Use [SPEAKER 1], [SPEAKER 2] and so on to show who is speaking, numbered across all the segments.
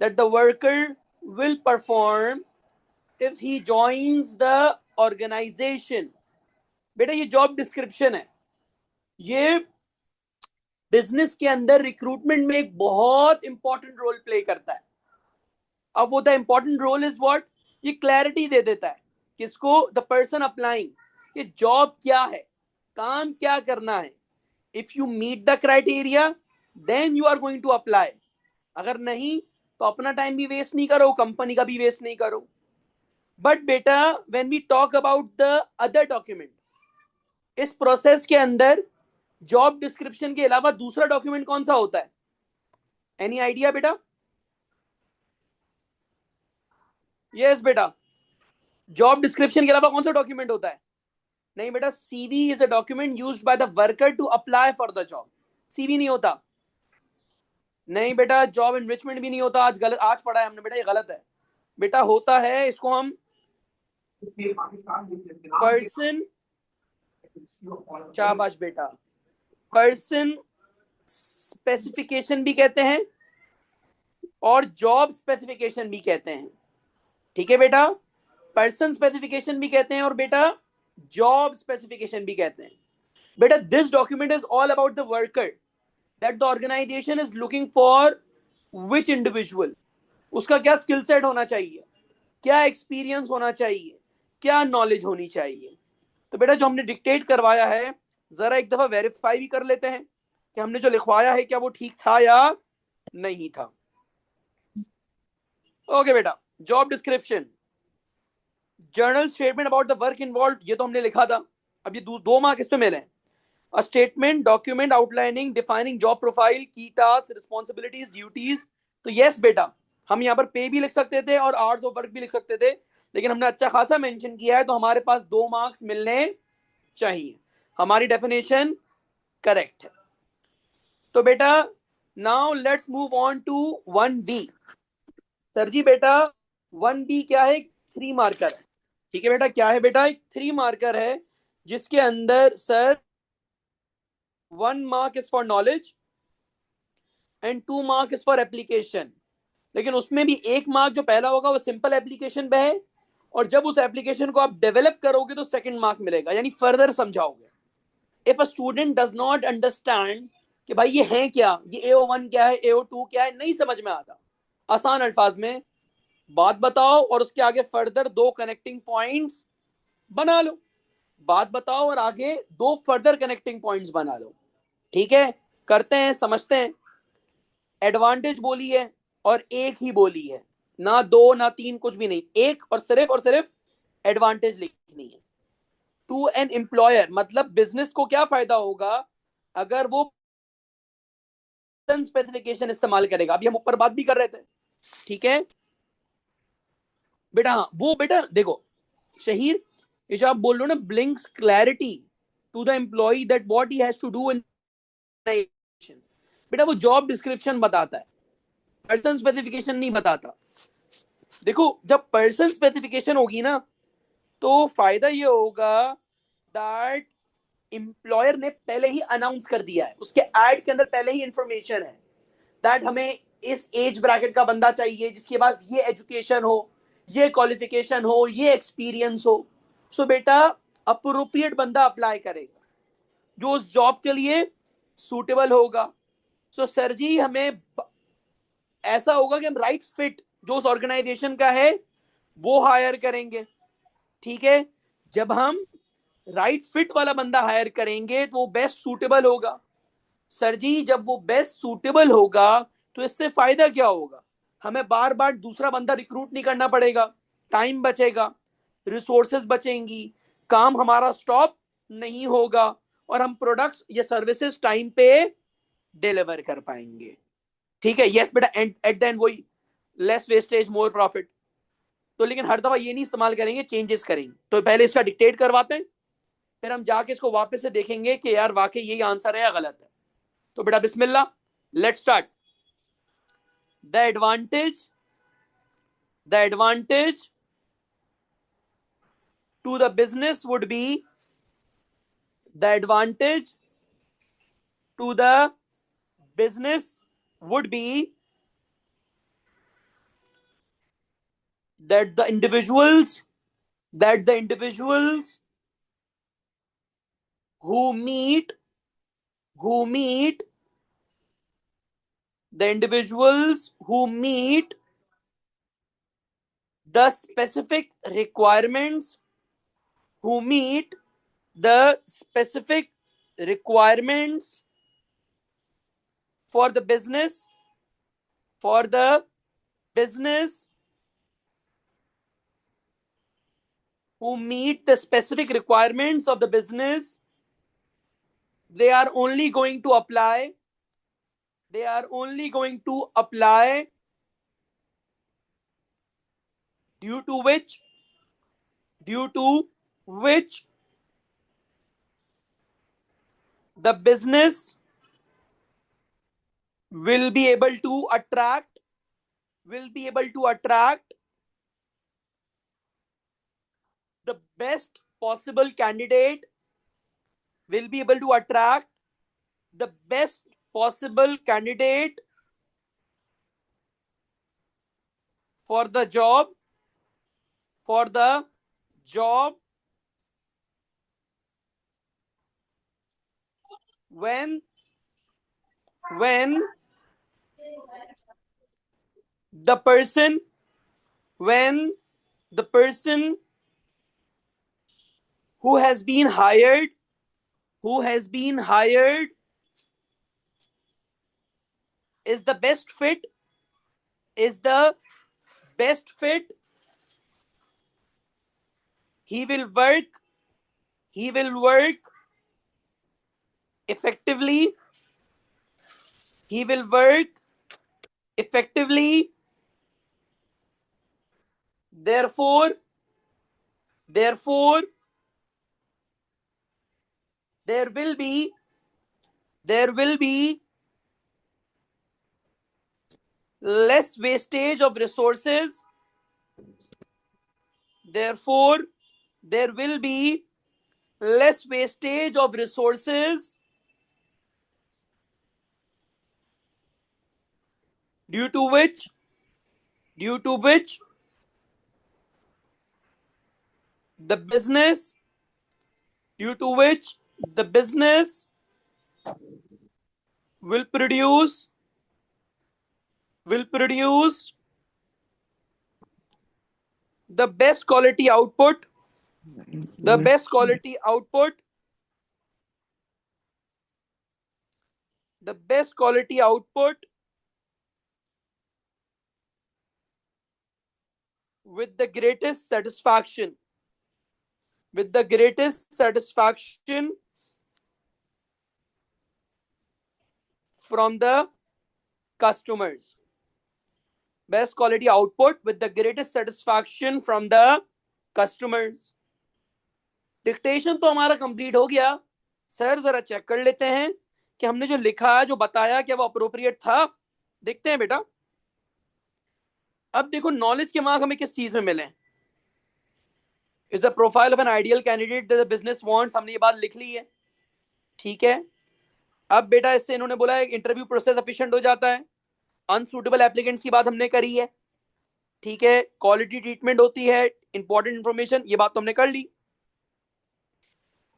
[SPEAKER 1] that the worker will perform if he joins the organization. बेटा ये job description है, ये बिजनेस के अंदर रिक्रूटमेंट में एक बहुत इंपॉर्टेंट रोल प्ले करता है. अब वो the important role is what, ये क्लैरिटी दे देता है किसको, द पर्सन अप्लाइंग, कि जॉब क्या है, काम क्या करना है. If you meet the criteria then you are going to apply. अगर नहीं तो अपना टाइम भी वेस्ट नहीं करो, कंपनी का भी वेस्ट नहीं करो. बट बेटा when we talk about the other document, इस प्रोसेस के अंदर जॉब डिस्क्रिप्शन के अलावा दूसरा डॉक्यूमेंट कौन सा होता है? एनी आइडिया बेटा? यस बेटा, जॉब डिस्क्रिप्शन के अलावा कौन सा डॉक्यूमेंट होता है? नहीं बेटा, CV is a document used by the worker to apply for the job. CV नहीं होता. नहीं बेटा, जॉब एनरिचमेंट भी नहीं होता. आज गलत, आज पढ़ा है हमने बेटा, ये गलत है बेटा. होता है, इसको हम पर्सन, शाबाश बेटा, पर्सन स्पेसिफिकेशन भी कहते हैं और जॉब स्पेसिफिकेशन भी कहते हैं. ठीक है बेटा, पर्सन स्पेसिफिकेशन भी कहते हैं और बेटा जॉब स्पेसिफिकेशन भी कहते हैं. बेटा this document is all about the worker that the organisation is looking for which individual. उसका क्या स्किल सेट होना चाहिए, क्या एक्सपीरियंस होना चाहिए, क्या नॉलेज होनी चाहिए. तो बेटा जो हमने डिक्टेट करवाया है, जरा एक दफा वेरीफाई भी कर लेते हैं कि हमने जो लिखवाया है क्या वो ठीक था या नहीं था. ओके बेटा, job description, journal statement about the work involve, ये तो हमने लिखा था. अब ये 2 मार्क इस पे मिले. A statement document outlining defining job profile, की टास्क, रिस्पॉन्सिबिलिटीज, ड्यूटीज. तो यस बेटा, हम यहाँ पर पे भी लिख सकते थे और आवर्स ऑफ वर्क भी लिख सकते थे, लेकिन हमने अच्छा खासा मेंशन किया है तो हमारे पास 2 मार्क्स मिलने चाहिए. हमारी डेफिनेशन करेक्ट है. तो बेटा now let's move on to 1B. Sir जी बेटा 1B क्या है? 3 मार्कर है. ठीक है बेटा, क्या है बेटा? एक 3 मार्कर है जिसके अंदर sir 1 mark is for knowledge and 2 mark is for application. लेकिन उसमें भी 1 मार्क जो पहला होगा वो सिंपल एप्लीकेशन पे है, और जब उस एप्लीकेशन को आप डेवलप करोगे तो सेकंड मार्क मिलेगा, यानी फर्दर समझाओगे. If a student does not understand कि भाई ये है क्या, ये AO1 क्या है, AO2 क्या है, नहीं समझ में आता, आसान अल्फाज में बात बताओ और उसके आगे फर्दर 2 कनेक्टिंग पॉइंट्स बना लो. बात बताओ और आगे 2 फर्दर कनेक्टिंग पॉइंट्स बना लो. ठीक है, करते हैं, समझते हैं. एडवांटेज बोली है और एक ही बोली है, ना 2 ना 3, कुछ भी नहीं, एक और सिर्फ एडवांटेज लिखनी है. टू एन एम्प्लॉयर मतलब बिजनेस को क्या फायदा होगा अगर वो स्पेसिफिकेशन इस्तेमाल करेगा. अभी हम ऊपर बात भी कर रहे थे. ठीक है बेटा. हाँ वो बेटा देखो शहीर, ये जो आप बोल रहे हो ना, blinks clarity to the employ that what he has to do in, बेटा वो जॉब डिस्क्रिप्शन बताता है, पर्सन स्पेसिफिकेशन नहीं बताता. देखो जब पर्सन स्पेसिफिकेशन होगी ना तो फायदा ये होगा दैट एम्प्लॉयर ने पहले ही अनाउंस कर दिया है, उसके एड के अंदर पहले ही इंफॉर्मेशन है दैट हमें इस एज ब्रैकेट का बंदा चाहिए जिसके पास ये एजुकेशन हो, ये क्वालिफिकेशन हो, ये एक्सपीरियंस हो. सो बेटा अप्रोप्रिएट बंदा अप्लाई करेगा जो उस जॉब के लिए सूटेबल होगा. सो सर जी हमें ऐसा होगा कि हम राइट फिट जो उस ऑर्गेनाइजेशन का है वो हायर करेंगे. ठीक है, जब हम राइट फिट वाला बंदा हायर करेंगे तो वो बेस्ट सूटेबल होगा. सर जी जब वो बेस्ट सूटेबल होगा तो इससे फायदा क्या होगा, हमें बार बार दूसरा बंदा रिक्रूट नहीं करना पड़ेगा, टाइम बचेगा, रिसोर्सेज बचेंगी, काम हमारा स्टॉप नहीं होगा और हम प्रोडक्ट्स या सर्विसेज टाइम पे डिलीवर कर पाएंगे. ठीक है, यस बेटा, एट द एंड वही लेस वेस्टेज मोर प्रॉफिट. तो लेकिन हर दफा ये नहीं इस्तेमाल करेंगे, चेंजेस करेंगे. तो पहले इसका डिक्टेट करवाते हैं, फिर हम जाके इसको वापस से देखेंगे कि यार वाकई यही आंसर है या गलत है. तो बेटा बिस्मिल्लाह, let's start. The advantage to the business would be, the advantage to the business would be that the individuals that the individuals who meet who meet the individuals who meet the specific requirements who meet the specific requirements for the business for the business who meet the specific requirements of the business, they are only going to apply they are only going to apply due to which the business will be able to attract the best possible candidate will be able to attract the best possible candidate for the job when when the person when the person who has been hired who has been hired is the best fit is the best fit. He will work he will work effectively he will work effectively. Therefore there will be there will be less wastage of resources. Therefore there will be less wastage of resources due to which the business due to which the business will produce the best quality output the best quality output the best quality output with the greatest satisfaction from the customers. Best quality output with the greatest satisfaction from the customers. Dictation तो हमारा complete हो गया sir, जरा check कर लेते हैं कि हमने जो लिखा है जो बताया क्या वो अप्रोप्रिएट था। देखते हैं बेटा। अब देखो नॉलेज के मार्क हमें किस चीज में मिले। Is a profile of an ideal candidate the business wants, हमने ये बात लिख ली है, ठीक है। अब बेटा इससे इन्होंने बोला है इंटरव्यू प्रोसेस एफिशिएंट हो जाता है। अनसुटेबल एप्लीकेंट्स की बात हमने करी है, ठीक है। क्वालिटी ट्रीटमेंट होती है, इंपॉर्टेंट इंफॉर्मेशन, ये बात तो हमने कर ली।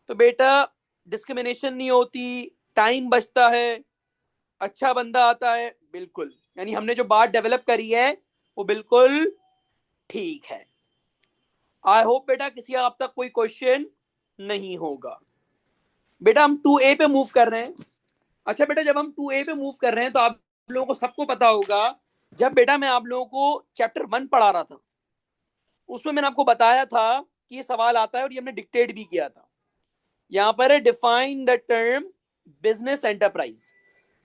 [SPEAKER 1] तो बेटा डिस्क्रिमिनेशन नहीं होती, टाइम बचता है, अच्छा बंदा आता है, बिल्कुल। यानी हमने जो बात डेवलप करी है वो बिल्कुल ठीक है। आई होप बेटा किसी आप तक कोई क्वेश्चन नहीं होगा। बेटा हम 2A पे मूव कर रहे हैं। अच्छा बेटा जब हम 2A पे मूव कर रहे हैं तो आप लोगों को सबको पता होगा, जब बेटा मैं आप लोगों को चैप्टर 1 पढ़ा रहा था उसमें मैंने आपको बताया था कि ये सवाल आता है और ये हमने डिक्टेट भी किया था। यहां पर है define the term business enterprise.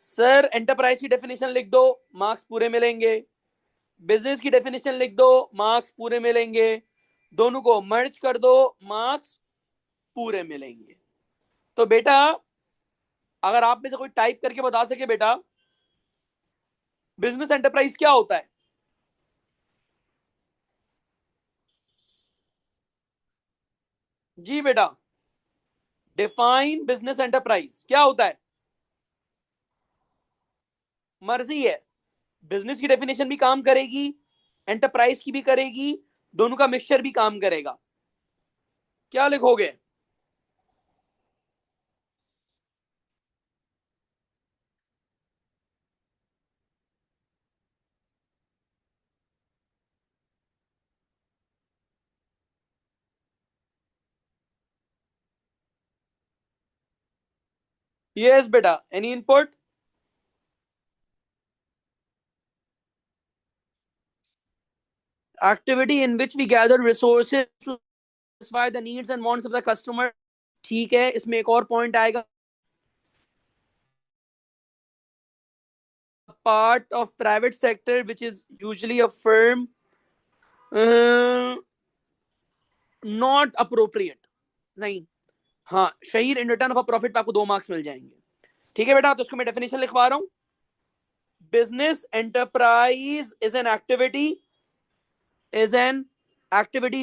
[SPEAKER 1] Sir enterprise की डेफिनेशन लिख दो, मार्क्स पूरे मिलेंगे। बिजनेस की डेफिनेशन लिख दो, मार्क्स पूरे मिलेंगे। दोनों को मर्ज कर दो, मार्क्स पूरे मिलेंगे। तो बेटा अगर आप में से कोई टाइप करके बता सके बेटा बिजनेस एंटरप्राइज क्या होता है। जी बेटा डिफाइन बिजनेस एंटरप्राइज क्या होता है। मर्जी है, बिजनेस की डेफिनेशन भी काम करेगी, एंटरप्राइज की भी करेगी, दोनों का मिक्सचर भी काम करेगा। क्या लिखोगे? यस बेटा, any input? Activity in which we gather resources to satisfy the needs and wants of the customer। ठीक है, इसमें एक और पॉइंट आएगा, part of private sector which is usually a firm, not appropriate। नहीं, हाँ Shaheer, in return of a profit पे आपको 2 मार्क्स मिल जाएंगे। ठीक है बेटा, तो उसको मैं डेफिनेशन लिखवा रहा हूं। Business enterprise is an activity,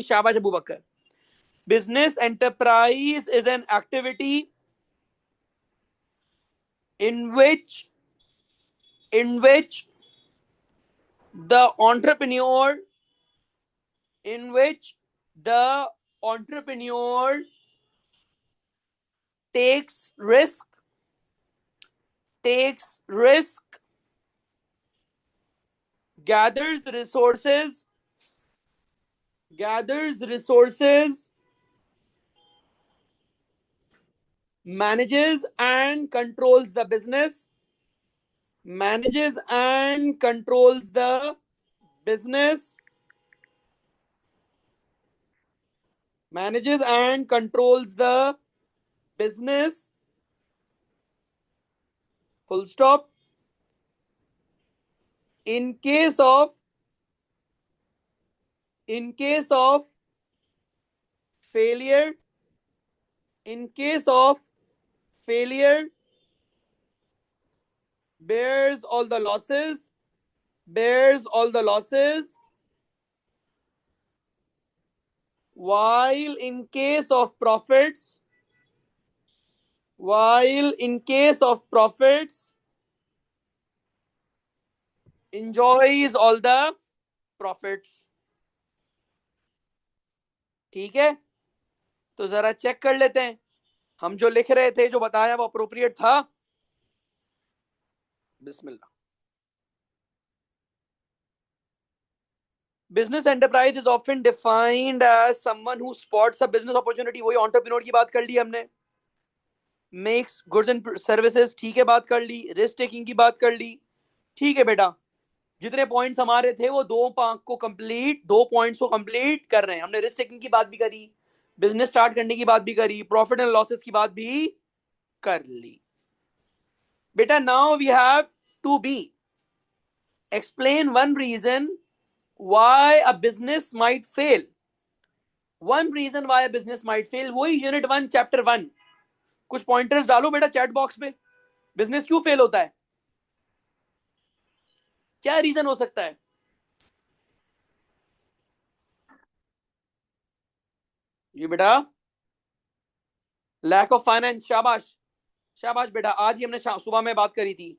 [SPEAKER 1] शाबाश Abu Bakr. Business enterprise is an activity in which the entrepreneur in which the entrepreneur takes risk, gathers resources, manages and controls the business, manages and controls the business, manages and controls the business, full stop। In case of failure, in case of failure, bears all the losses, bears all the losses, while in case of profits, while in case of profits, enjoys all the profits। ठीक है, तो जरा check कर लेते हैं, हम जो लिख रहे थे, जो बताया वो अप्रोप्रिएट था? बिस्मिल्लाह। Business enterprise is often defined as someone who spots a business opportunity, वही एंटरप्रेन्योर की बात कर ली हमने। मेक्स गुड्स एंड सर्विसेज, ठीक है बात कर ली। रिस्क टेकिंग की बात कर ली। ठीक है बेटा, जितने पॉइंट्स हमारे थे वो 2 पॉइंट्स को कंप्लीट कर रहे हैं। हमने रिस्क टेकिंग की बात भी करी, बिजनेस स्टार्ट करने की बात भी करी, प्रॉफिट एंड लॉसेस की बात भी कर ली। बेटा now we have to be explain one reason why a business might fail. One reason why a business might fail, वही यूनिट 1 चैप्टर 1। कुछ पॉइंटर्स डालो बेटा चैट बॉक्स में, बिजनेस क्यों फेल होता है, क्या रीजन हो सकता है? ये बेटा लैक ऑफ फाइनेंस, शाबाश शाबाश बेटा, आज ही हमने सुबह में बात करी थी।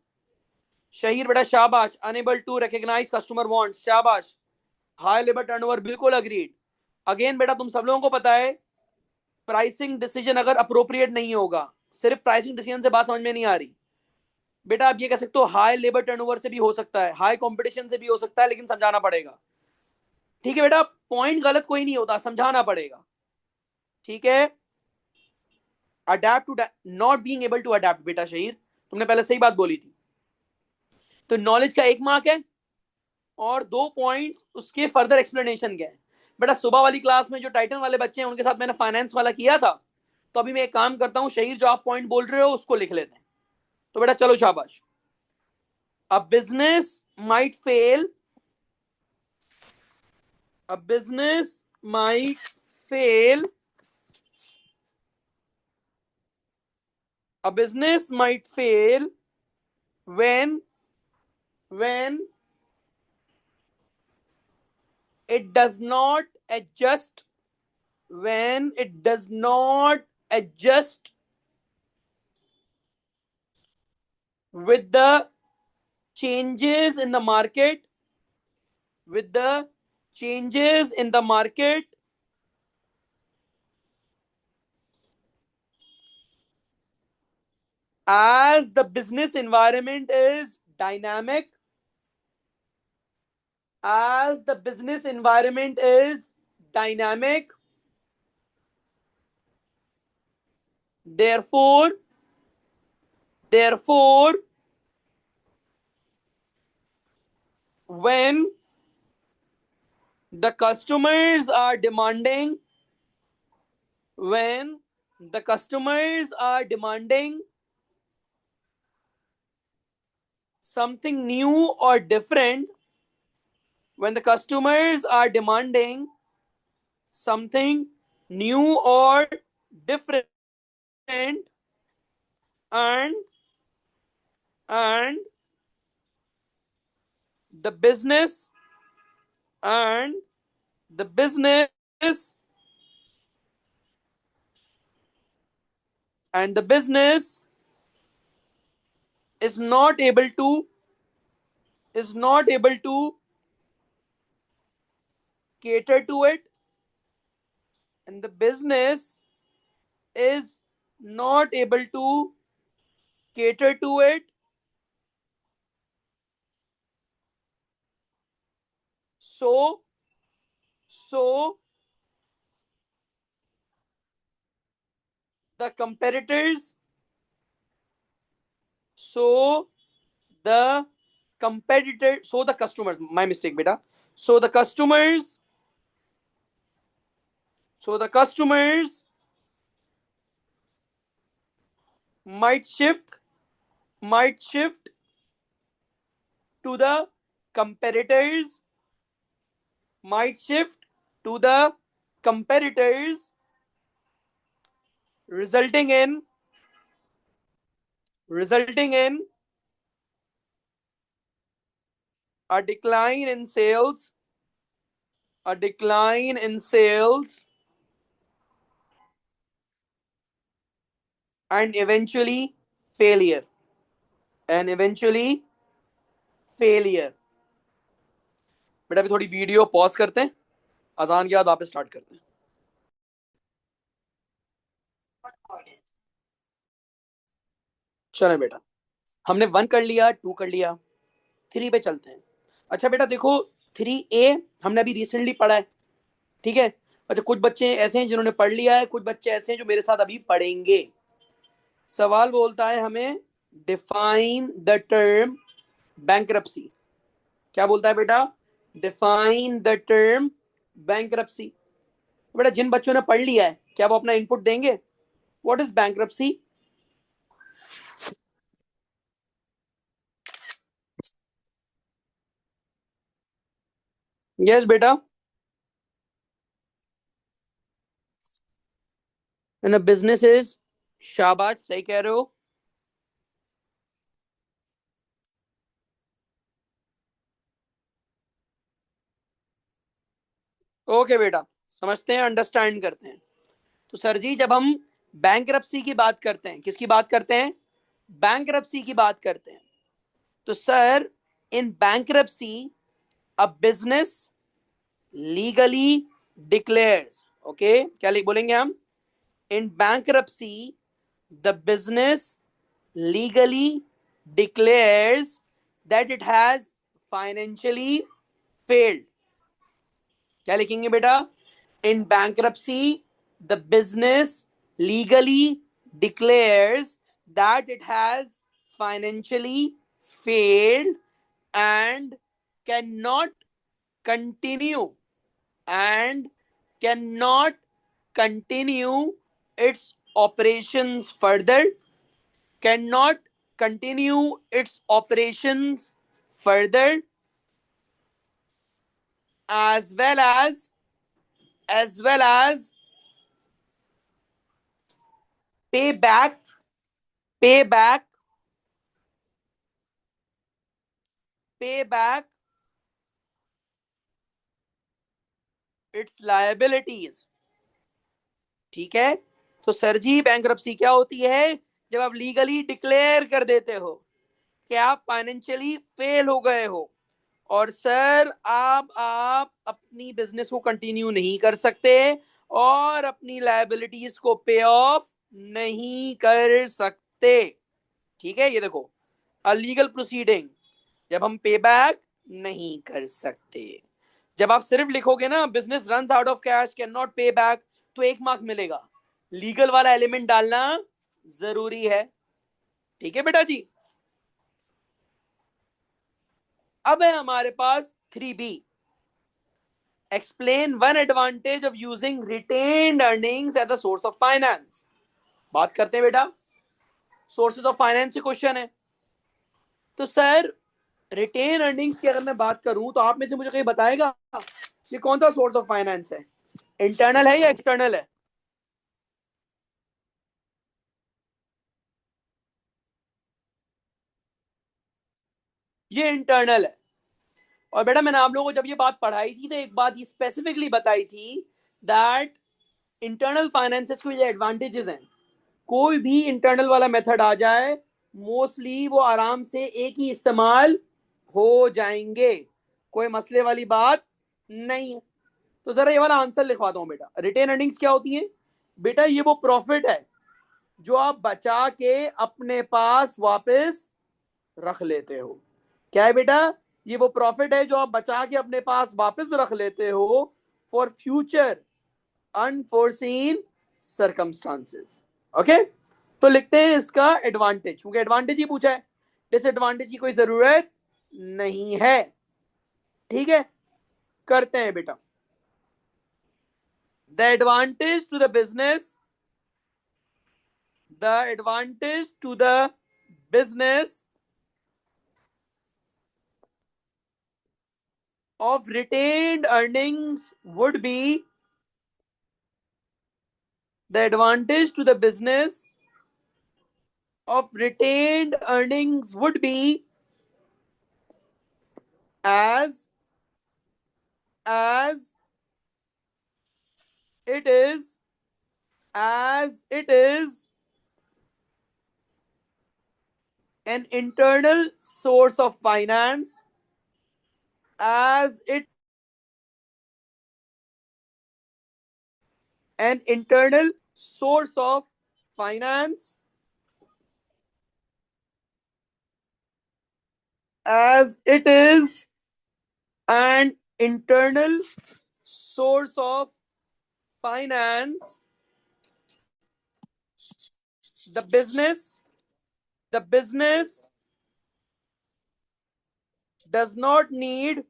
[SPEAKER 1] शहीर बेटा शाबाश। Unable to recognise customer wants, शाबाश। हाई लेबर टर्नओवर, बिल्कुल अग्रीड। अगेन बेटा तुम सब लोगों को पता है, प्राइसिंग डिसीजन अगर अप्रोप्रिएट नहीं होगा, सिर्फ प्राइसिंग डिसीजन से बात समझ में नहीं आ रही बेटा। आप ये कह सकते हो हाई लेबर टर्नओवर से भी हो सकता है, हाई कंपटीशन से भी हो सकता है, लेकिन समझाना पड़ेगा। ठीक है बेटा, पॉइंट गलत कोई नहीं होता, समझाना पड़ेगा। ठीक है, adapt to not being able to adapt, बेटा शहीर तुमने पहले सही बात बोली थी। तो नॉलेज का 1 मार्क है और 2 पॉइंट्स उसके फर्दर एक्सप्लेनेशन के हैं। बेटा सुबह वाली क्लास में जो टाइटन वाले बच्चे हैं उनके साथ मैंने फाइनेंस वाला किया था, तो अभी मैं एक काम करता हूं, शहीर जो आप पॉइंट बोल रहे हो उसको लिख लेते हैं। तो बेटा चलो शाबाश। अ business might fail, a business might fail, a business might fail when it does not adjust, when it does not adjust with the changes in the market, with the changes in the market as the business environment is dynamic, as the business environment is dynamic, therefore when the customers are demanding when the customers are demanding something new or different, when the customers are demanding something new or different, and and the business and the business and the business is not able to cater to it, and the business is not able to cater to it, so so the competitors so the so the customers, my mistake beta, so the customers so the customers might shift to the competitors might shift to the competitors, resulting in a decline in sales, a decline in sales, and eventually failure, and eventually failure. बेटा अभी थोड़ी video pause करते हैं, अजान के बाद वापस start करते हैं. चलो बेटा, हमने 1 कर लिया, 2 कर लिया, 3 पे चलते हैं. अच्छा बेटा देखो, 3A हमने अभी रिसेंटली पढ़ा है, ठीक है. अच्छा कुछ बच्चे ऐसे हैं जिन्होंने पढ़ लिया है, कुछ बच्चे ऐसे हैं जो मेरे साथ अभी पढ़ेंगे. सवाल बोलता है हमें डिफाइन द टर्म बैंक्रप्सी. क्या बोलता है बेटा? Define the term bankruptcy. बेटा जिन बच्चों ने पढ़ लिया है क्या वो अपना इनपुट देंगे? What is bankruptcy? यस बेटा. एंड बिजनेस इज, शाबाश सही कह रहे हो. ओके बेटा, समझते हैं, अंडरस्टैंड करते हैं. तो सर जी जब हम बैंक्रप्सी की बात करते हैं, किसकी बात करते हैं? बैंक्रप्सी की बात करते हैं. तो sir in bankruptcy a business legally declares, okay क्या लिख बोलेंगे हम? In bankruptcy the business legally declares that it has financially failed. क्या लिखेंगे बेटा? In bankruptcy the business legally declares that it has financially failed and cannot continue and cannot continue its operations further, cannot continue its operations further, as well as pay back pay back pay back its liabilities. ठीक है. तो sir जी bankruptcy क्या होती है? जब आप legally declare कर देते हो कि आप फाइनेंशियली फेल हो गए हो, और सर आप अपनी बिजनेस को कंटिन्यू नहीं कर सकते और अपनी लायबिलिटीज को पे ऑफ नहीं कर सकते। ठीक है, ये देखो, अलीगल प्रोसीडिंग, जब हम पे बैक नहीं कर सकते। जब आप सिर्फ लिखोगे ना business run out of cash can not पे बैक, तो 1 मार्क मिलेगा। लीगल वाला एलिमेंट डालना जरूरी है। ठीक है बेटा जी। अब है हमारे पास 3B, explain one advantage of using retained earnings as a source of finance. बात करते हैं बेटा, सोर्सेज ऑफ फाइनेंस से क्वेश्चन है। तो सर रिटेन अर्निंग्स की अगर मैं बात करूं तो आप में से मुझे कहीं बताएगा कि कौन सा सोर्स ऑफ फाइनेंस है, इंटरनल है या एक्सटर्नल है? ये इंटरनल है। और बेटा मैंने आप लोगों को जब ये बात पढ़ाई थी तो एक बात ये स्पेसिफिकली बताई थी दैट इंटरनल फाइनेंसेस के जो एडवांटेजेस हैं, कोई भी इंटरनल वाला मेथड आ जाए मोस्टली वो आराम से एक ही इस्तेमाल हो जाएंगे, कोई मसले वाली बात नहीं है। तो जरा ये वाला आंसर लिखवाता हूं बेटा। रिटेन अर्निंग्स क्या होती है बेटा? ये वो प्रॉफिट है जो आप बचा के अपने पास वापस रख लेते हो। क्या है बेटा? ये वो प्रॉफिट है जो आप बचा के अपने पास वापस रख लेते हो for future unforeseen circumstances. Okay, तो लिखते हैं इसका एडवांटेज, क्योंकि एडवांटेज ही पूछा है, डिसएडवांटेज की कोई जरूरत नहीं है। ठीक है, करते हैं बेटा। The advantage to the business, the advantage to the business of retained earnings would be, the advantage to the business of retained earnings would be as as it is as it is an internal source of finance, as it an internal source of finance, as it is an internal source of finance. The business does not need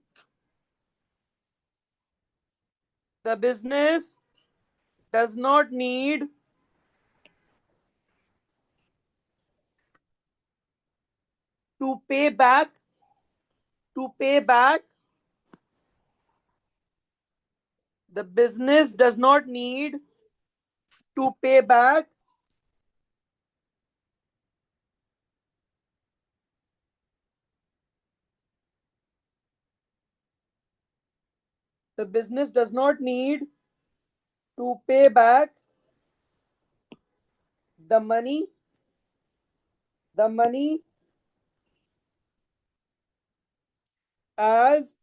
[SPEAKER 1] the business does not need to pay back to pay back the business does not need to pay back the business does not need to pay back the money the money as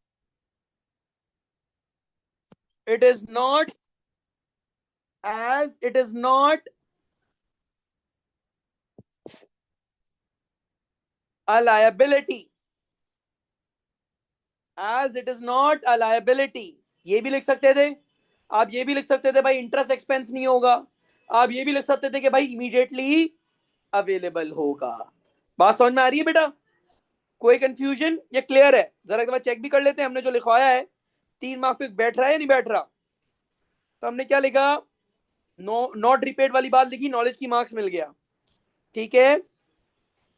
[SPEAKER 1] it is not it is not a liability, as it is not a liability। ये भी लिख सकते थे आप, ये भी लिख सकते थे भाई इंटरेस्ट एक्सपेंस नहीं होगा, आप ये भी लिख सकते थे कि भाई इमीडिएटली अवेलेबल होगा। बात समझ में आ रही है बेटा? कोई कंफ्यूजन? ये क्लियर है? जरा एक बार चेक भी कर लेते हैं हमने जो लिखवाया है 3 मार्क पे बैठ रहा है या नहीं बैठ रहा। तो हमने क्या लिखा? नॉट रिपेड वाली बात लिखी, नॉलेज की मार्क्स मिल गया। ठीक है,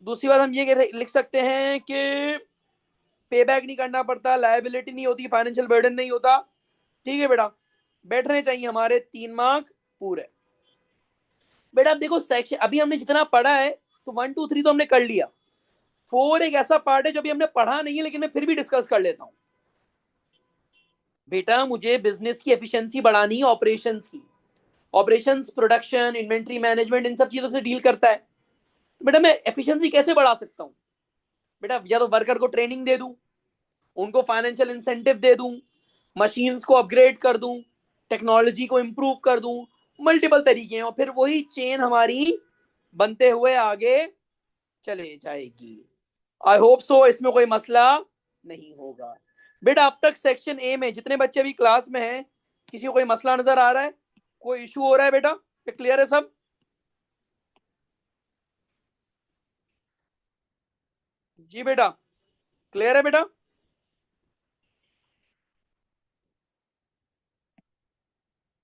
[SPEAKER 1] दूसरी बात हम ये लिख सकते हैं कि पे बैक नहीं करना पड़ता, लायबिलिटी नहीं होती, फाइनेंशियल बर्डन नहीं होता। ठीक है बेटा, बैठने चाहिए हमारे 3 मार्क पूरे। बेटा अब देखो सेक्शन अभी हमने जितना पढ़ा है तो 1 2 3 तो हमने कर लिया। 4 एक ऐसा पार्ट है जो अभी हमने पढ़ा नहीं है लेकिन मैं फिर भी डिस्कस कर लेता हूं। बेटा मुझे बिजनेस की एफिशिएंसी बढ़ानी है, ऑपरेशंस की। ऑपरेशंस, प्रोडक्शन, इन्वेंट्री मैनेजमेंट, इन सब चीजों से डील करता है। तो बेटा मैं एफिशिएंसी कैसे बढ़ा सकता हूं? बेटा या तो वर्कर को ट्रेनिंग दे दूं, उनको फाइनेंशियल इंसेंटिव दे दूं, मशीन्स को अपग्रेड कर दूं, टेक्नोलॉजी को इंप्रूव कर दूं, मल्टीपल तरीके हैं, और फिर वही चेन हमारी बनते हुए आगे चले जाएगी। आई होप सो इसमें कोई मसला नहीं होगा। बेटा अब तक सेक्शन ए में जितने बच्चे भी क्लास में हैं, किसी को कोई मसला नजर आ रहा है, कोई इशू हो रहा है बेटा? क्लियर है सब? जी बेटा, क्लियर है बेटा?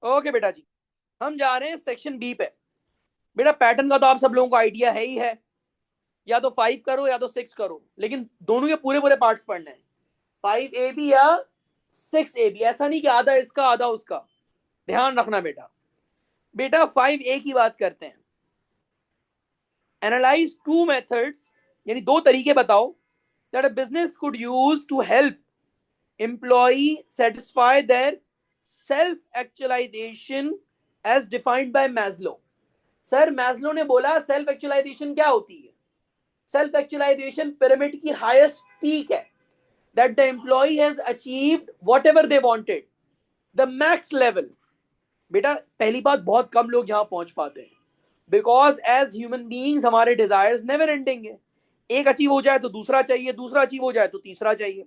[SPEAKER 1] ओके बेटा जी, हम जा रहे हैं सेक्शन बी पे। बेटा पैटर्न का तो आप सब लोगों को आइडिया है ही है, या तो 5 करो या तो 6 करो, लेकिन दोनों के पूरे पूरे पार्ट्स पढ़ने हैं। 5 AB या 6 AB, ऐसा नहीं कि आधा इसका आधा उसका, ध्यान रखना बेटा। बेटा 5A की बात करते हैं। एनालाइज टू मेथड्स, यानी दो तरीके बताओ, that a business could use to help employee satisfy their self actualisation as defined by Maslow. Sir Maslow ने बोला सेल्फ एक्चुअलाइजेशन क्या होती है? सेल्फ एक्चुअलाइजेशन पिरामिड की हाईएस्ट पीक है, that the employee has achieved whatever they wanted, the max level. बेटा पहली बात, बहुत कम लोग यहां पहुंच पाते हैं, बिकॉज एज ह्यूमन बींग्स हमारे डिजायर्स नेवर एंडिंग है। एक अचीव हो जाए तो दूसरा चाहिए, दूसरा अचीव हो जाए तो तीसरा चाहिए।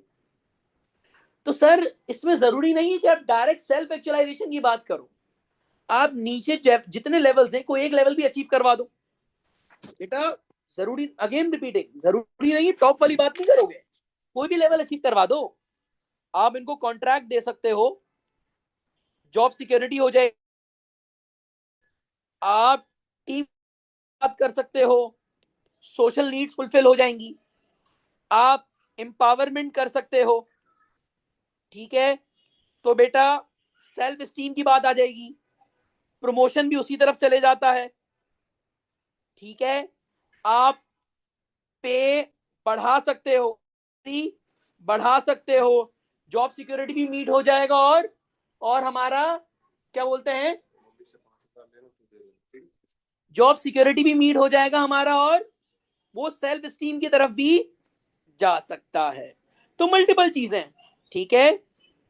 [SPEAKER 1] तो सर इसमें जरूरी नहीं है कि आप डायरेक्ट सेल्फ एक्चुअलाइजेशन की बात करो, आप नीचे जितने लेवल्स हैं कोई एक लेवल भी अचीव करवा दो बेटा। जरूरी, अगेन रिपीटिंग, जरूरी नहीं टॉप वाली बात नहीं करोगे, कोई भी लेवल अचीव करवा दो। आप इनको कॉन्ट्रैक्ट दे सकते हो, जॉब सिक्योरिटी हो जाए, आप टीम बात कर सकते हो, सोशल नीड्स फुलफिल हो जाएंगी, आप एम्पावरमेंट कर सकते हो, ठीक है? तो बेटा सेल्फ स्टीम की बात आ जाएगी, प्रमोशन भी उसी तरफ चले जाता है, ठीक है? आप पे बढ़ा सकते हो, बढ़ा सकते हो, जॉब सिक्योरिटी भी मीट हो जाएगा, और हमारा क्या बोलते हैं, जॉब सिक्योरिटी भी मीट हो जाएगा हमारा, और वो सेल्फ स्टीम की तरफ भी जा सकता है। तो मल्टीपल चीजें, ठीक है?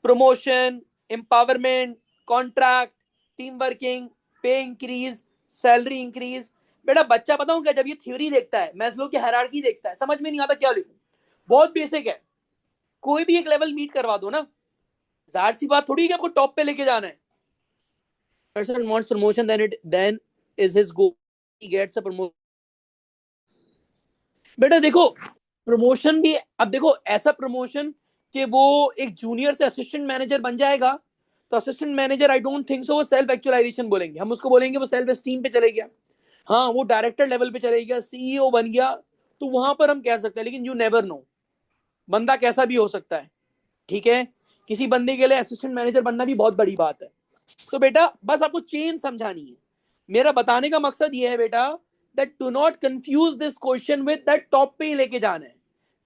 [SPEAKER 1] Promotion, empowerment, contract, team working, पे इंक्रीज, सैलरी इंक्रीज। बेटा बच्चा बताऊं क्या, जब ये थ्योरी देखता है, मैस्लो की हायरार्की देखता है, समझ में नहीं आता क्या लिखूं, बहुत बेसिक है, कोई भी एक लेवल मीट करवा दो ना, जाहिर सी बात थोड़ी है कि आपको टॉप पे लेके जाना है। Person wants promotion, then is his goal, he gets a promotion. बेटा देखो प्रमोशन भी, अब देखो ऐसा प्रमोशन कि वो एक जूनियर से असिस्टेंट मैनेजर बन जाएगा, तो assistant manager I don't think so वो सेल्फ एक्चुअलाइजेशन बोलेंगे, हम उसको बोलेंगे वो सेल्फ एस्टीम पे चले गया। हाँ वो डायरेक्टर लेवल पे चले गया, सीईओ बन गया, तो वहां पर हम कह सकते हैं, लेकिन यू नेवर नो, बंदा कैसा भी हो सकता है, ठीक है? किसी बंदे के लिए असिस्टेंट मैनेजर बनना भी बहुत बड़ी बात है। तो बेटा बस आपको चेन समझानी है, मेरा बताने का मकसद ये है बेटा, that do not confuse this question with that top पे ही लेके जाना है,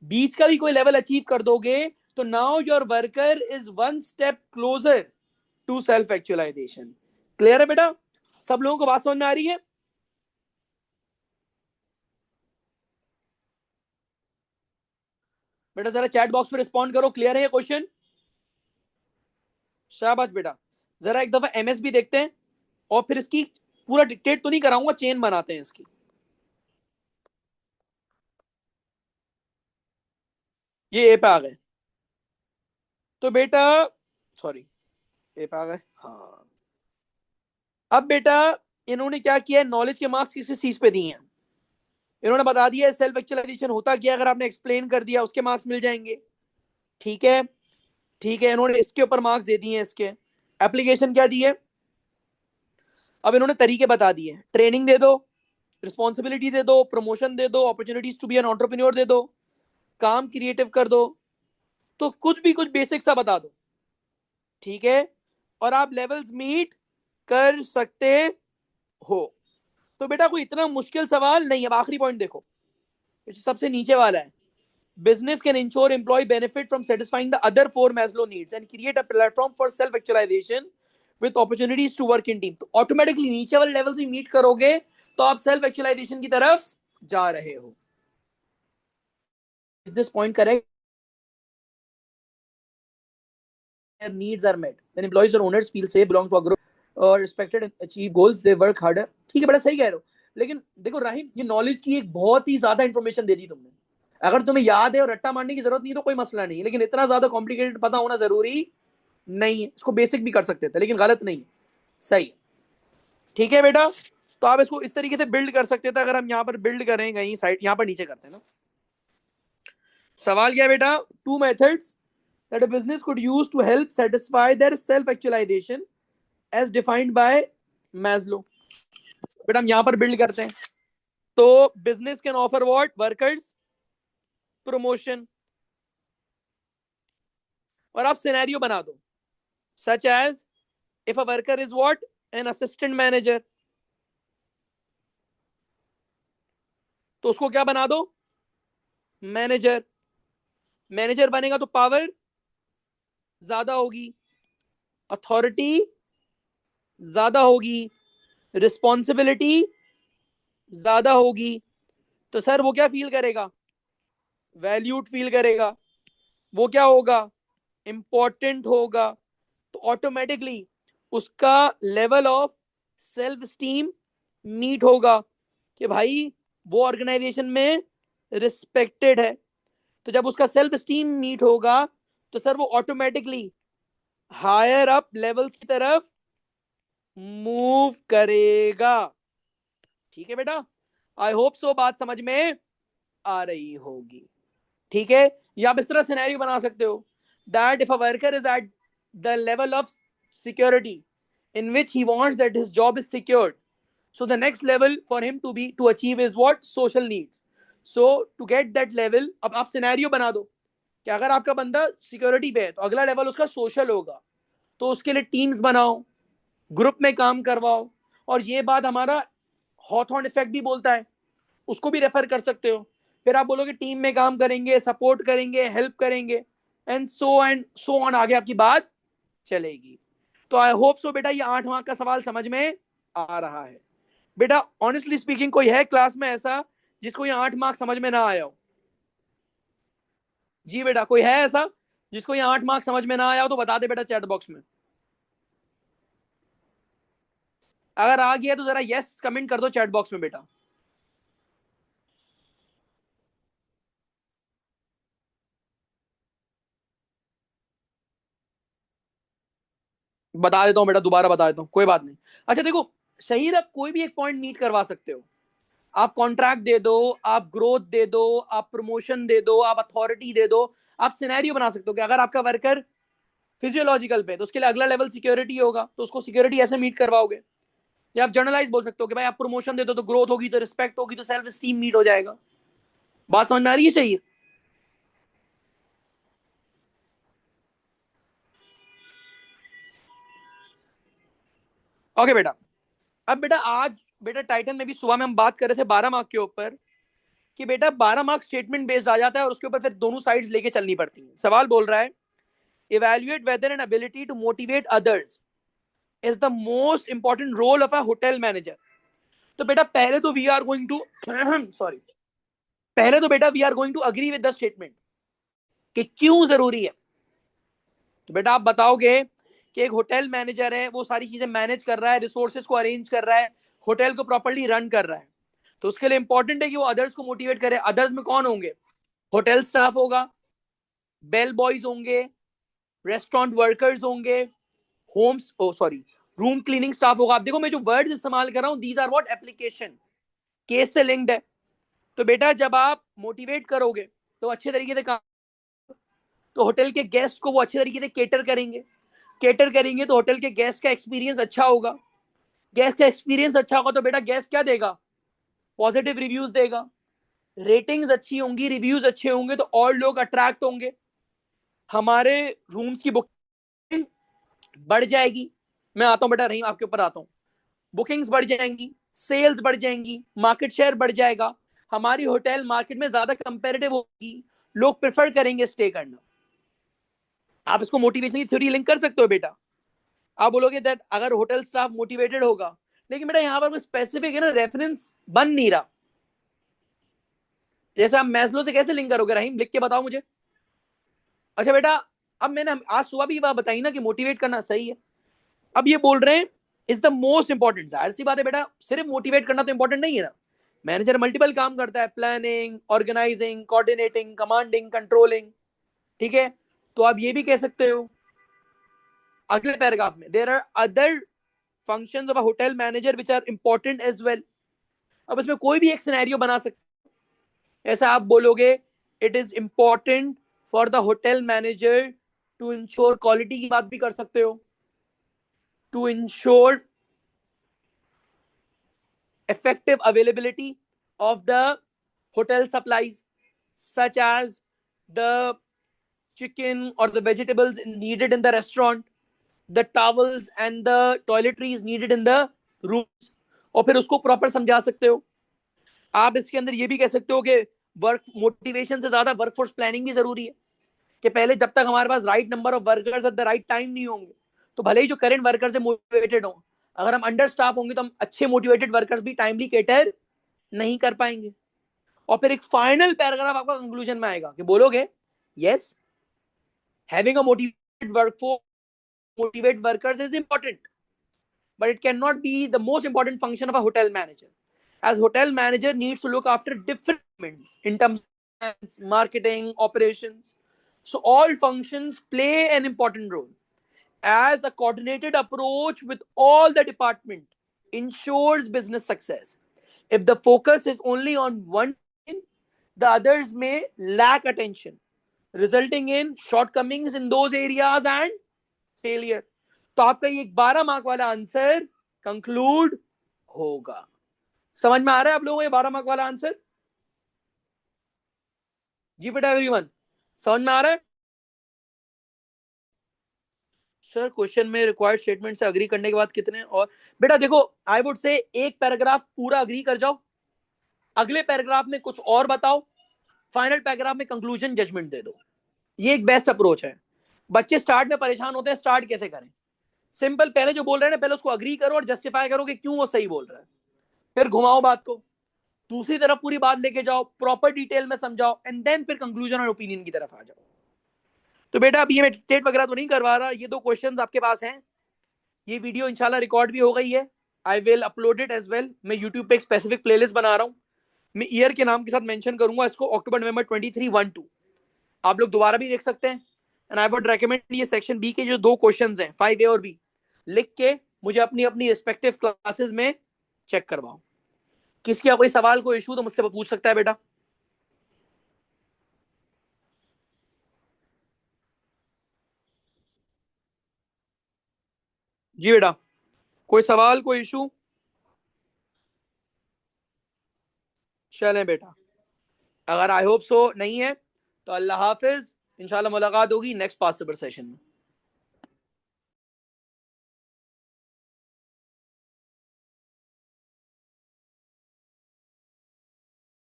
[SPEAKER 1] बीच का भी कोई लेवल अचीव कर दोगे तो now your worker is one step closer to self actualisation. Clear है बेटा? सब लोगों को बात समझ में आ रही है? बेटा जरा चैट बॉक्स में रिस्पॉन्ड करो, क्लियर है ये क्वेश्चन? शाबाश बेटा। जरा एक दफा एमएसबी देखते हैं, और फिर इसकी पूरा डिक्टेट तो नहीं कराऊंगा, चेन बनाते हैं इसकी। ये ए पे आ गए, तो बेटा सॉरी, ए पे आ गए, हाँ। अब बेटा इन्होंने क्या किया है, नॉलेज के मार्क्स किसी चीज पे दिए हैं, इन्होंने बता दिया सेल्फ एक्चुअलाइजेशन होता क्या, अगर आपने एक्सप्लेन कर दिया उसके मार्क्स मिल जाएंगे, ठीक है? ठीक है, इन्होंने इसके ऊपर मार्क्स दे दिए हैं, इसके एप्लीकेशन क्या दी है, अब इन्होंने तरीके बता दिए, ट्रेनिंग दे दो, रिस्पॉन्सिबिलिटी दे दो, प्रमोशन दे दो, opportunities to be an entrepreneur दे दो, काम क्रिएटिव कर दो, तो कुछ भी कुछ बेसिक सा बता दो, ठीक है? और आप लेवल्स मीट कर सकते हो। तो बेटा कोई इतना मुश्किल सवाल नहीं है। अब आखिरी पॉइंट देखो, सबसे नीचे वाला है, business can ensure employee benefit from satisfying the other four Maslow needs and create a platform for self actualization with opportunities to work in team। तो ऑटोमेटिकली नीचे वाले लेवल से मीट करोगे तो आप सेल्फ एक्चुअलाइजेशन की तरफ जा रहे हो। Is this point correct? their needs are met. When employees or owners feel safe, belong to a group, or respected and achieve goals, they work harder. ठीक है, बड़ा सही कह रहे हो, लेकिन देखो राहिम, ये नॉलेज की एक बहुत ही ज्यादा इंफॉर्मेशन दे दी तुमने। अगर तुम्हें याद है और रट्टा मारने की जरूरत नहीं तो कोई मसला नहीं है, लेकिन इतना ज्यादा कॉम्प्लिकेटेड पता होना जरूरी नहीं है। इसको बेसिक भी कर सकते थे, लेकिन गलत नहीं है, सही है। ठीक है बेटा, तो आप इसको इस तरीके से बिल्ड कर सकते थे। अगर हम यहाँ पर बिल्ड करें कहीं साइड, यहाँ पर नीचे करते हैं ना। सवाल क्या है बेटा? Two methods that a business could use to help satisfy their self actualization as defined by Maslow. बेटा हम यहां पर बिल्ड करते हैं, तो business can offer what? Workers promotion. और आप सिनेरियो बना दो, such as if a worker is what? An assistant manager, तो उसको क्या बना दो? मैनेजर। मैनेजर बनेगा तो पावर ज्यादा होगी, अथॉरिटी ज्यादा होगी, रिस्पॉन्सिबिलिटी ज्यादा होगी। तो सर वो क्या फील करेगा? वैल्यूड फील करेगा। वो क्या होगा? इंपॉर्टेंट होगा। तो ऑटोमेटिकली उसका level of self esteem meet होगा कि भाई वो ऑर्गेनाइजेशन में रिस्पेक्टेड है। तो जब उसका सेल्फ स्टीम मीट होगा तो सर वो ऑटोमेटिकली हायर अप लेवल्स की तरफ मूव करेगा। ठीक है बेटा, आई होप सो बात समझ में आ रही होगी। ठीक है, या आप इस तरह सिनेरियो बना सकते हो that if a worker is at the level of security in which he wants that his job is secured, so the next level for him to achieve is what? Social needs. So to get that level, अब आप scenario बना दो कि अगर आपका बंदा security पे है तो अगला लेवल उसका सोशल होगा, तो उसके लिए टीम्स बनाओ, ग्रुप में काम करवाओ। और ये बात हमारा हॉथॉर्न इफेक्ट भी बोलता है, उसको भी रेफर कर सकते हो। फिर आप बोलोगे टीम में काम करेंगे, सपोर्ट करेंगे, हेल्प करेंगे, एंड सो ऑन, आगे आपकी बात चलेगी। तो आई होप सो बेटा ये 8 मार्क का सवाल समझ में आ रहा है। बेटा ऑनेस्टली स्पीकिंग कोई है क्लास में ऐसा जिसको ये 8 मार्क समझ में ना आया हो? जी बेटा, कोई है ऐसा जिसको ये 8 मार्क समझ में ना आया हो तो बता दे बेटा चैट बॉक्स में। अगर आ गया तो जरा यस कमेंट कर दो चैट बॉक्स में बेटा। बता देता हूं बेटा, दोबारा बता देता हूं, कोई बात नहीं। अच्छा देखो, सही ना, कोई भी एक पॉइंट मीट करवा सकते हो। आप कॉन्ट्रैक्ट दे दो, आप ग्रोथ दे दो, आप प्रमोशन दे दो, आप अथॉरिटी दे दो, आप सिनेरियो बना सकते हो कि अगर आपका वर्कर फिजियोलॉजिकल पे तो उसके लिए अगला लेवल सिक्योरिटी होगा, तो उसको सिक्योरिटी ऐसे मीट करवाओगे। या आप जनरलाइज बोल सकते हो कि भाई आप प्रमोशन दे दो तो ग्रोथ होगी, तो रिस्पेक्ट होगी, तो सेल्फ स्टीम मीट हो जाएगा। बात समझ में आ रही है? चाहिए ओके बेटा। अब बेटा आज बेटा टाइटन में भी सुबह में हम बात कर रहे थे 12 मार्क के ऊपर कि बेटा 12 मार्क स्टेटमेंट बेस्ड आ जाता है और उसके ऊपर फिर दोनों साइड्स लेके चलनी पड़ती है। सवाल बोल रहा है evaluate whether an ability to motivate others is the most important role of a hotel manager. तो बेटा पहले तो we are going to sorry, पहले तो बेटा we are going to agree with the statement कि क्यों जरूरी है। तो बेटा आप बताओगे कि एक होटल मैनेजर है, वो सारी चीजें मैनेज कर रहा है, रिसोर्सेज को अरेंज कर रहा है, होटल को प्रॉपर्ली रन कर रहा है, तो उसके लिए इंपॉर्टेंट है कि वो अदर्स को मोटिवेट करे। अदर्स में कौन होंगे? होटल स्टाफ होगा, बेल बॉयज होंगे, रेस्टोरेंट वर्कर्स होंगे, होम्स ओ सॉरी रूम क्लीनिंग स्टाफ होगा। आप देखो मैं जो वर्ड्स इस्तेमाल कर रहा हूं, these are what? Application, case से लिंक्ड है। तो बेटा जब आप मोटिवेट करोगे तो अच्छे तरीके से काम, तो होटल के गेस्ट को वो अच्छे तरीके से केटर करेंगे तो होटल के गेस्ट का एक्सपीरियंस अच्छा होगा। गेस्ट का एक्सपीरियंस अच्छा होगा तो बेटा गेस्ट क्या देगा? पॉजिटिव रिव्यूज देगा। रेटिंग्स अच्छी होंगी, रिव्यूज अच्छे होंगे तो और लोग अट्रैक्ट होंगे, हमारे रूम्स की बुकिंग बढ़ जाएगी। मैं आता हूं बेटा, रहीम आपके ऊपर आता हूं। बुकिंग्स बढ़ जाएंगी, सेल्स बढ़ जाएंगी, मार्केट शेयर बढ़ जाएगा, हमारी होटल मार्केट में ज्यादा कंपेरेटिव होगी, लोग प्रेफर करेंगे स्टे करना। आप इसको मोटिवेशनल थ्योरी लिंक कर सकते हो बेटा। आप बोलोगे दैट अगर होटल स्टाफ मोटिवेटेड होगा, लेकिन बेटा यहां पर कोई स्पेसिफिक है ना रेफरेंस बन नहीं रहा। जैसे आप मैस्लो से कैसे लिंक करोगे? रहीम लिख के बताओ मुझे। अच्छा बेटा, अब मैंने आज सुबह भी बात बताई ना कि मोटिवेट करना सही है, अब ये बोल रहे हैं इज द मोस्ट इंपॉर्टेंट। जाहिर सी बात है बेटा, सिर्फ मोटिवेट करना तो इंपॉर्टेंट नहीं है ना। मैनेजर मल्टीपल काम करता है, planning, organising, coordinating, commanding, controlling, ठीक है। तो आप ये भी कह सकते हो अगले पैराग्राफ में, there are other functions of a hotel manager which are important as well. अब इसमें कोई भी एक सिनेरियो बना सकते, ऐसा आप बोलोगे it is important for the hotel manager to ensure quality की बात भी कर सकते हो, to ensure effective availability of the hotel supplies such as the chicken or the vegetables needed in the restaurant, the towels and the toiletries needed in the rooms। और फिर उसको proper समझा सकते हो। आप इसके अंदर ये भी कह सकते हो कि वर्क मोटिवेशन से ज्यादा वर्कफोर्स प्लानिंग भी जरूरी है, कि पहले जब तक हमारे पास right number of workers at the right time नहीं होंगे, तो भले ही जो करंट वर्कर्स है मोटिवेटेड हो, अगर हम अंडर स्टाफ होंगे तो हम अच्छे मोटिवेटेड वर्कर्स भी टाइमली कैटर नहीं कर पाएंगे। और फिर एक फाइनल पैराग्राफ आपका कंक्लूजन में आएगा कि बोलोगे yes, having a motivated workforce, motivate workers is important, but it cannot be the most important function of a hotel manager, as hotel manager needs to look after different elements in terms of marketing, operations. So all functions play an important role, as a coordinated approach with all the department ensures business success. If the focus is only on one, the others may lack attention, resulting in shortcomings in those areas and failure। तो आपका ये 12 mark वाला answer conclude होगा। समझ में आ रहा है आप लोगों को ये 12 मार्क वाला आंसर? जी बेटा एवरीवन, समझ में आ रहा है? सर क्वेश्चन में रिक्वायर्ड स्टेटमेंट से अग्री करने के बाद कितने, और बेटा देखो आई वुड से एक पैराग्राफ पूरा अग्री कर जाओ, अगले पैराग्राफ में कुछ और बताओ, फाइनल पैराग्राफ में कंक्लूजन जजमेंट दे दो। ये एक बेस्ट अप्रोच है। बच्चे स्टार्ट में परेशान होते हैं स्टार्ट कैसे करें। सिंपल, पहले जो बोल रहे हैं ना पहले उसको अग्री करो और जस्टिफाई करो कि क्यों वो सही बोल रहा है, फिर घुमाओ बात को, दूसरी तरफ पूरी बात लेके जाओ, प्रॉपर डिटेल में समझाओ, एंड देन फिर कंक्लूजन और ओपिनियन की तरफ आ जाओ। तो बेटा अब ये मैं टेट वगैरह तो नहीं करवा रहा, ये दो क्वेश्चंस आपके पास हैं। ये वीडियो इंशाल्लाह रिकॉर्ड भी हो गई है, I will upload it as well. मैं यूट्यूब पे एक स्पेसिफिक प्लेलिस्ट बना रहा हूँ, मैं ईयर के नाम के साथ मेंशन करूंगा इसको, अक्टूबर नवंबर 23-1-2। आप लोग दोबारा भी देख सकते हैं। एंड आई वुड रेकमेंड ये सेक्शन बी के जो दो क्वेश्चंस हैं 5A और बी, लिख के मुझे अपनी अपनी रिस्पेक्टिव क्लासेस में चेक करवाओ। किसी का कोई सवाल कोई इशू तो मुझसे पूछ सकता है बेटा। जी बेटा, कोई सवाल कोई इशू? चलें बेटा, अगर आई होप सो नहीं है तो अल्लाह हाफिज, इंशाल्लाह मुलाकात होगी नेक्स्ट पास्ट सेशन में।